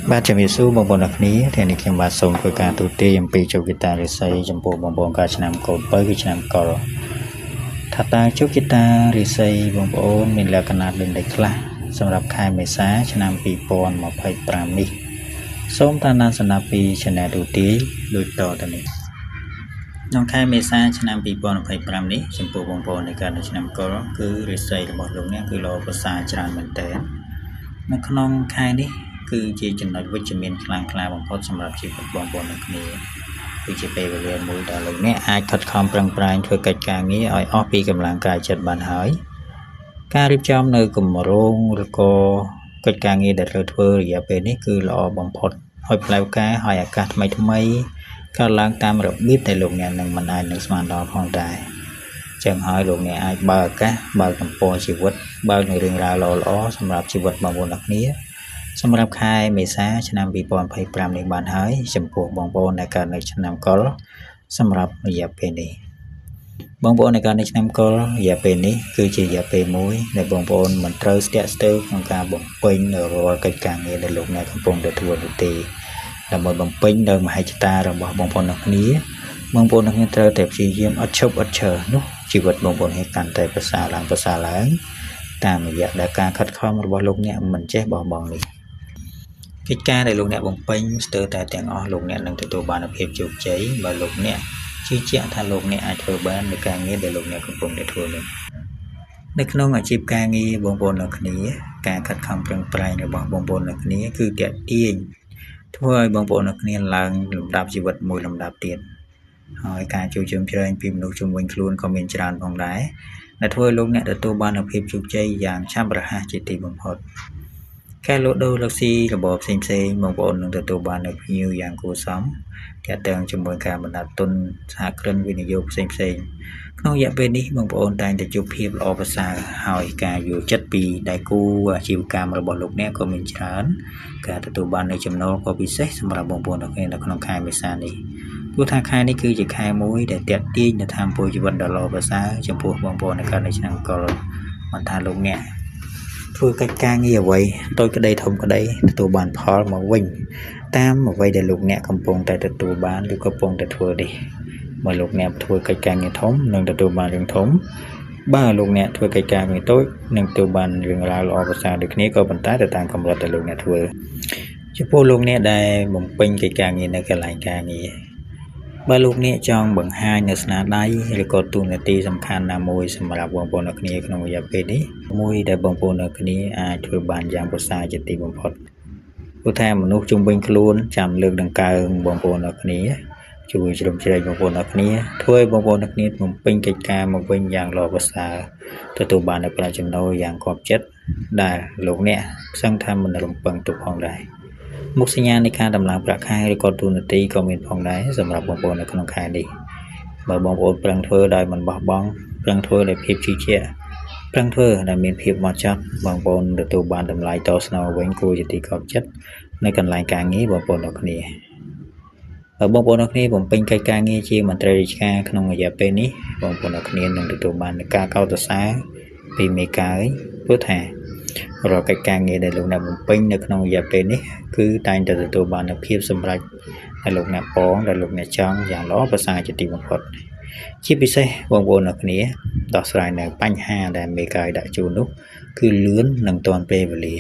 បាទជំរាបសួរបងប្អូនអ្នកគ្នាថ្ងៃនេះខ្ញុំបាទសូមធ្វើការទូទាយអំពីជោគជតារិស័យចំពោះបងប្អូនការឆ្នាំកូន7គឺឆ្នាំកុលថាតើជោគជតារិស័យបងប្អូនមានលក្ខណៈដូចនេះខ្លះសម្រាប់ខែមេសាឆ្នាំ2025នេះសូមតាមដានស្ដាប់ពី Channel ទូទាយដូចតទៅនេះក្នុងខែមេសាឆ្នាំ2025នេះចំពោះបងប្អូននៃការឆ្នាំកុលគឺរិស័យរបស់លោកអ្នកគឺល្អប្រសើរច្រើនមែនទែននៅក្នុងខែនេះគឺជាចំណុចវិជ្ជមានខ្លាំងក្លាបំផុតសម្រាប់ជីវិតបងប្អូនទាំងគ្នាគឺជាពេលវេលាមួយដែលលោកអ្នកអាចខិតខំប្រឹងប្រែងធ្វើកិច្ចការងារឲ្យអស់ពីកម្លាំងកាយចិត្តបានហើយការរៀបចំនៅគម្រោងឬក៏កិច្ចការងារដែលត្រូវធ្វើរយៈពេលនេះគឺល្អបំផុតហើយផ្លូវការហើយឱកាសថ្មីកើតឡើងតាមរបៀបដែលលោកអ្នកនឹងមិនអាចនឹងស្មានដល់ផងដែរចឹងហើយលោកអ្នកអាចបើកឱកាសបើកទំព័រជីវិតបើកនៅរឿងរ៉ាវល្អៗសម្រាប់ជីវិតបងប្អូនទាំងគ្នាសម្រាប់ខែមេសាឆ្នាំ2025នេះបានហើយចំពោះបងប្អូនដែលកើតនៅឆ្នាំកុលសម្រាប់រយៈពេលនេះបងប្អូនដែលកើតនៅឆ្នាំកុលរយៈពេលនេះគឺជារយៈពេលមួយដែលបងប្អូនមិនត្រូវស្ទាក់ស្ទើរក្នុងការបំពេញរាល់កិច្ចការងារដែលលោកអ្នកកំពុងតែធ្វើនោះទេដើម្បីបំពេញនៅមហិច្ឆតារបស់បងប្អូនទាំងគ្នាបងប្អូនទាំងគ្នាត្រូវតែព្យាយាមអត់ឈប់អត់ឈរនោះជីវិតបងប្អូនឲ្យកាន់តែប្រសើរឡើងតាមរយៈដែលការខិតខំរបស់លោកអ្នកមិនចេះបោះបង់នេះកិច្ចការដែលលោកអ្នកបំពេញស្ទើរតែទាំងអស់លោកអ្នកនឹងទទួលបានភាពជោគជ័យបើលោកអ្នកជឿជាក់ថាលោកអ្នកអាចធ្វើបាននៅការងារដែលលោកអ្នកកំពុងតែធ្វើនេះនៅក្នុងអាជីពការងារបងប្អូនទាំងគ្នាការខិតខំប្រឹងប្រែងរបស់បងប្អូនទាំងគ្នាគឺទាក់ទាញធ្វើឲ្យបងប្អូនទាំងគ្នាឡើងលំដាប់ជីវិតមួយលំដាប់ទៀតហើយការជួយជ្រោមជ្រែងពីមនុស្សជុំវិញខ្លួនក៏មានច្រើនផងដែរដែលធ្វើឲ្យលោកអ្នកទទួលបាននូវភាពជោគជ័យយ៉ាងឆាប់រហ័សជាទីបំផុតការលក់ដូរលក់ស៊ីរបបផ្សេងបងប្អូននឹងទទួលបាននូវភ្ញៀវយ៉ាងគួរសមទាក់ទងជាមួយការបណ្ដាទុនសហគ្រិនវិនិយោគផ្សេងក្នុងរយៈពេលនេះបងប្អូនតែងតែជួបភាពល្អប្រសើរហើយការយល់ចិត្តពីដៃគូអាជីវកម្មរបស់លោកអ្នកក៏មានច្រើនការទទួលបាននូវចំណូលក៏ពិសេសសម្រាប់បងប្អូននៅក្នុងខែមេសានេះព្រោះថាខែនេះគឺជាខែមួយដែលទាក់ទាញនូវធម៌ពលជីវិតដ៏ល្អប្រសើរចំពោះបងប្អូននៅឆ្នាំកុលមិនថាលោកអ្នកធ្វើកិច្ចការងារអ្វីតូចក្តីធំក្តីទទួលបានផលមកវិញតាមអ្វីដែលលោកអ្នកកំពុងតែទទួលបានឬកំពុងតែធ្វើនេះបើលោកអ្នកធ្វើកិច្ចការងារធំនឹងទទួលបានរឿងធំបើលោកអ្នកធ្វើកិច្ចការងារតូចនឹងទទួលបានរឿងរ៉ាវល្អប្រសើរដូចគ្នាក៏ប៉ុន្តែទៅតាមកម្រិតដែលលោកអ្នកធ្វើចំពោះលោកអ្នកដែលបំពេញកិច្ចការងារនៅកន្លែងការងារបើលោកអ្នកចង់បង្ហាញនៅស្នាដៃឬក៏តួនាទីសំខាន់ណាមួយសម្រាប់បងប្អូនអ្នកគ្នាក្នុងរយៈពេលនេះមួយដែលបងប្អូនអ្នកគ្នាអាចធ្វើបានយ៉ាងប្រសើរជាទីបំផុតព្រោះថាមនុស្សជុំវិញខ្លួនចាំលើកដង្កើងបងប្អូនអ្នកគ្នាជួយជ្រោមជ្រែងបងប្អូនអ្នកគ្នាធ្វើឲ្យបងប្អូនអ្នកគ្នាបំពេញកិច្ចការមកវិញយ៉ាងល្អប្រសើរទទួលបាននូវប្រាក់ចំណូលយ៉ាងគប់ចិត្តដែលលោកអ្នកសឹងថាមិនរំពឹងទុកផងដែរមុខសញ្ញានៃការដំឡើងប្រាក់ខែឬក៏តួនាទីក៏មានផងដែរសម្រាប់បងប្អូននៅក្នុងខែនេះបើបងប្អូនប្រឹងធ្វើដោយមិនបោះបង់ប្រឹងធ្វើដោយភាពជឿជាក់ប្រឹងធ្វើដែលមានភាពហ្មត់ចត់បងប្អូនទទួលបានតម្លៃតស្នងវិញគួរជាទីគប់ចិត្តនៅកន្លែងការងារបងប្អូនទាំងគ្នាបើបងប្អូនទាំងគ្នាបំពេញកិច្ចការងារជាមន្ត្រីរាជការក្នុងរយៈពេលនេះបងប្អូនទាំងគ្នានឹងទទួលបានការកោតសរសើរពីមេកាយព្រោះថារាល់កិច្ចការងារដែលលោកអ្នកបំពេញនៅក្នុងរយៈពេលនេះគឺតែងតែទទួលបាននូវភាពសម្រេចដែលលោកអ្នកបងដែលលោកអ្នកចង់យ៉ាងល្អប្រសើរជាទីបំផុតជាពិសេសបងប្អូនអ្នកគ្នាដោះស្រាយនៅបញ្ហាដែលមេកាយដាក់ជូននោះគឺលឿននិងទាន់ពេលវេលា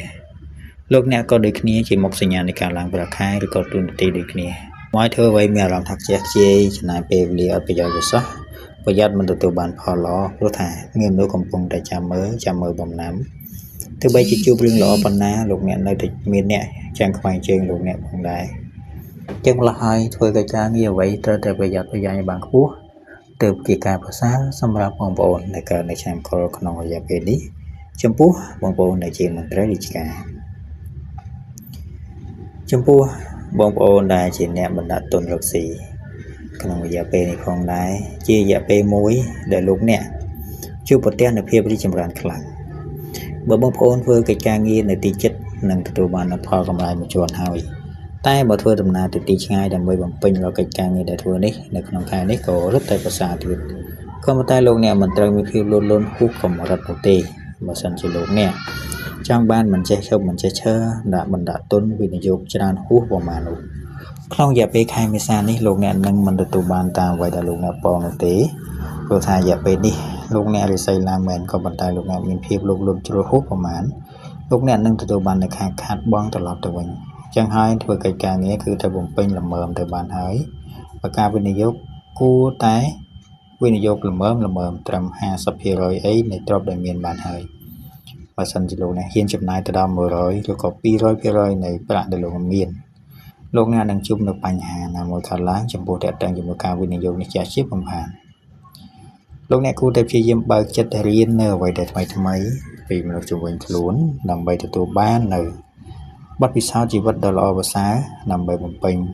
លោកអ្នកក៏ដូចគ្នាជាមុខសញ្ញានៃការឡើងប្រាក់ខែឬក៏ទូនាទីដូចគ្នាមកធ្វើអ្វីមានអារម្មណ៍ថាខ្ជះខ្ជាយចំណាយពេលវេលាអត់ប្រយោជន៍សោះប្រយ័ត្នមិនទទួលបានផលល្អព្រោះថាមានមនុស្សកំពុងតែចាំមើលបំណាំទោះបីជាជួបរឿងល្អប៉ុណ្ណាលោកអ្នកនៅតែមានអ្នកចាំងខ្វែងជើងលោកអ្នកផងដែរចឹងម្ល៉េះហើយធ្វើកិច្ចការងារអ្វីត្រូវតែប្រយ័ត្នប្រយែងឲ្យបានខ្ពស់ទើបជាការប្រសើរសម្រាប់បងប្អូនដែលកើតនៅឆ្នាំកុលក្នុងរយៈពេលនេះចំពោះបងប្អូនដែលជាមន្ត្រីរាជការចំពោះបងប្អូនដែលជាអ្នកបណ្ដាក់ទុនរកស៊ីក្នុងរយៈពេលនេះផងដែរជារយៈពេលមួយដែលលោកអ្នកជួបប្រទះនូវភាពរីកចម្រើនខ្លាំងបើបងប្អូនធ្វើកិច្ចការងារនៅទីជិតនឹងទទួលបានផលកម្រៃមួយជាន់ហើយតែបើធ្វើដំណើរទៅទីឆ្ងាយដើម្បីបំពេញរាល់កិច្ចការងារដែលធ្វើនេះនៅក្នុងខែនេះក៏រឹតតែប្រសើរទៀតក៏ប៉ុន្តែលោកអ្នកមិនត្រូវមានភាពលូនលន់ហួសកម្រិតនោះទេបើសិនជាលោកអ្នក trong ban mình chơi không mình chơi chơi đã mình đã tuân vì dục cho hút vào mà luôn không giờ pe khai mới xa ní lúc nè nâng mình được tụ ban ta vậy là lúc nè bòn một tí rồi thay giờ pe đi lúc nè rồi xây làm mình có bàn tay lúc nè mình phim lúc lúc cho hút vào màn lúc nè nâng tụ ban này khai khát bong từ lọt từ mình chẳng hai thôi cái càng nghĩa cứ theo vùng pin làm mờm từ ban hới và ca bên dục cua tái bên dục làm mờm trầm ha sập hier rồi ấy này drop đại miền ban hới và sân chỉ lúc nè hiên chụp này từ đầu mười rồi có pi rồi này bạn được lúc miền lúc này đang chung được bài hà là một thằng láng trong bộ đẹp đang dùng một cao viên dùng để trả chip bằng hàng lúc này cô tập chơi game bờ chất riêng nở vậy để mấy vì mình chụp hình luôn nằm bay từ tủ ban nở bắt vì sao chỉ vật đờ lo và xá nằm bay một bình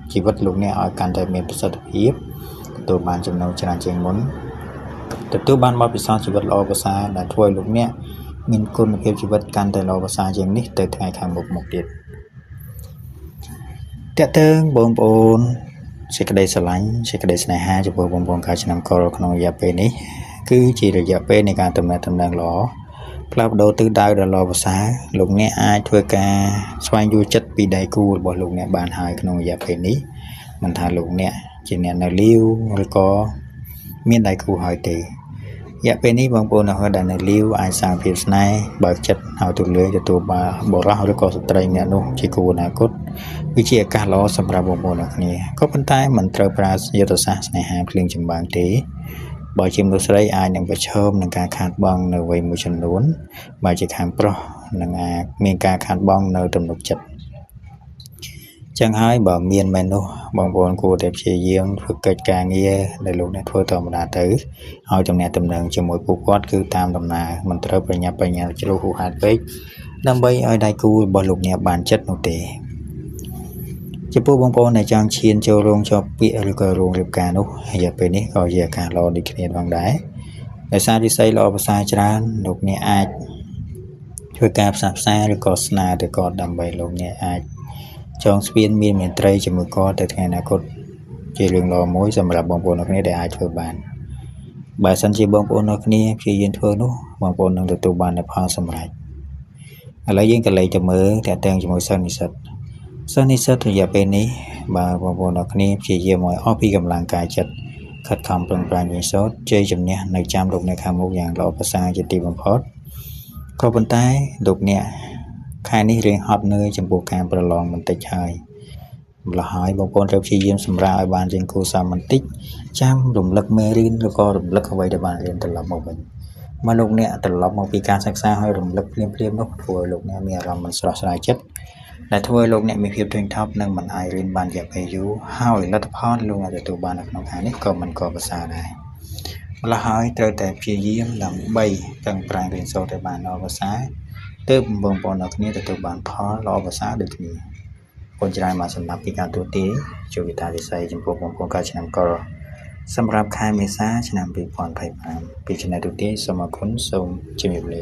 chỉ vật lúc này ở càng đại miền rất hiếp tủ ban trong nấu tràn trên muốn từ tủ ban bắt vì sao chỉ vật lo và xá là thôi lúc này mình côn một chỉ vật càng đại lo và xá trên nít từ ngày càng một điện Tệ tương bông bồn sẽ cái đây sẽ cái đây này ha cho bông bồn cả cho năm cor không giờ pe ní cứ chỉ được giờ pe này cả tầm đang lỏ lao đầu tư đào đã lò vào xá lúc này ai thuê ca xoay du chất bị đầy cu bỏ lúc này bàn hai không giờ pe ní mình thà lúc này chỉ này là liêu rồi có miếng đầy cu hỏi tỷ giờ pe ní bông bồn là hơi đàn là liêu ai sang phía này bảo chất hào tụ lưới cho tụ bà bỏ ra rồi có trai nè luôn chỉ cu này cốtวิธีการล้อสำหรับบางคนนี้ก็เป็นใต้มันตราปราศยุทธศาสตร์ในหางเพลงจำบางทีบ่อยชิมรู้ใช้อายหนึ่งประชมหนึ่งการขาดบ้องในวัยมือชนล้วนบ่อยจะขางโปรหนึ่งมีการขาดบ้องในตำหนุจัดจังให้บ่เมียนเมนูบางคนกูเด็บเชียงฝึกเกิดการเงี้ยในลูกในทั่วธรรมดาถือเอาจำแนกตำแหน่งจมูกปูกอดคือตามตำนามันตราปัญญาจะรู้หูหาดไปนำไปเอาได้กูบ่ลูกเนี่ยบานจัดโนเตจะพูดบางคนในจังเชียนเจ้าโรงชอบเปียหรือก็โรงเรียบการนุอย่าไปนี้ก็อย่าการรอดีขึ้นบางได้แต่ซาดิไซรอภาษาจานลูกเนี่ยอาจช่วยการสับสาหรือก็สนาหรือก็ดำใบลูกเนี่ยอาจจองสเปียนมีเหมือนไตรจมูกก็แต่ไงนะก็จะเรื่องรอมวยสำหรับบางคนนักนี้ได้อาจช่วยบานบ่ายสันจีบางคนนักนี้พี่ยืนเพื่อนุบางคนนั่งตัวบานในพาสมัยอะไรยิ่งกันเลยจะมือแต่เตียงจมูกสั้นนิสัตสันนิษฐานอย่าเป็นนี้บางคนนักนี้เชี่ยวมวยอ้อพี่กำลังกายจัดขัดคำปลงปลายยิงโซดเจยจำเนี่ยในจำลูกในคำมุกอย่างเราภาษาจะตีบังคับก็เป็นใต้ลูกเนี่ยใครนี่เรียนฮอตเนยจำพวกการประลองมันติดชายละหายบางคนเราเชี่ยวสำราบานจิงคูสามันติดจำหลุมลึกเมรินแล้วก็หลุมลึกเอาไว้ในบานเรียนตลอดมาเป็นมาลูกเนี่ยตลอดมาปีการศึกษาให้หลุมลึกเปลี่ยนนกทัวลูกเนี่ยมีอารมณ์มันสลายสลายจัดแต่ทั่วโลกเนี่ยมีเพียบถึงท็อปนั่งมันไอเรียนบานอยากไปอยู่ห้าวรัฐพรลุงอาจจะตัวบานนักน้องหานี่ก็มันก็ภาษาได้ละหายเจอแต่เพียเยี่ยมดำใบตั้งปลายเรียนโซแต่บานรอภาษาเติมบงปนนักนี้แต่ตัวบานพอรอภาษาดึกนี้คนจะได้มาสำหรับปีการตัวตีจูวิตาดิไซจำพวกบงปนการชนะกรสำหรับค่ายเมษาชนะปีพรไพ่พามปีชนะตัวตีสมคุณทรงจิมิเบล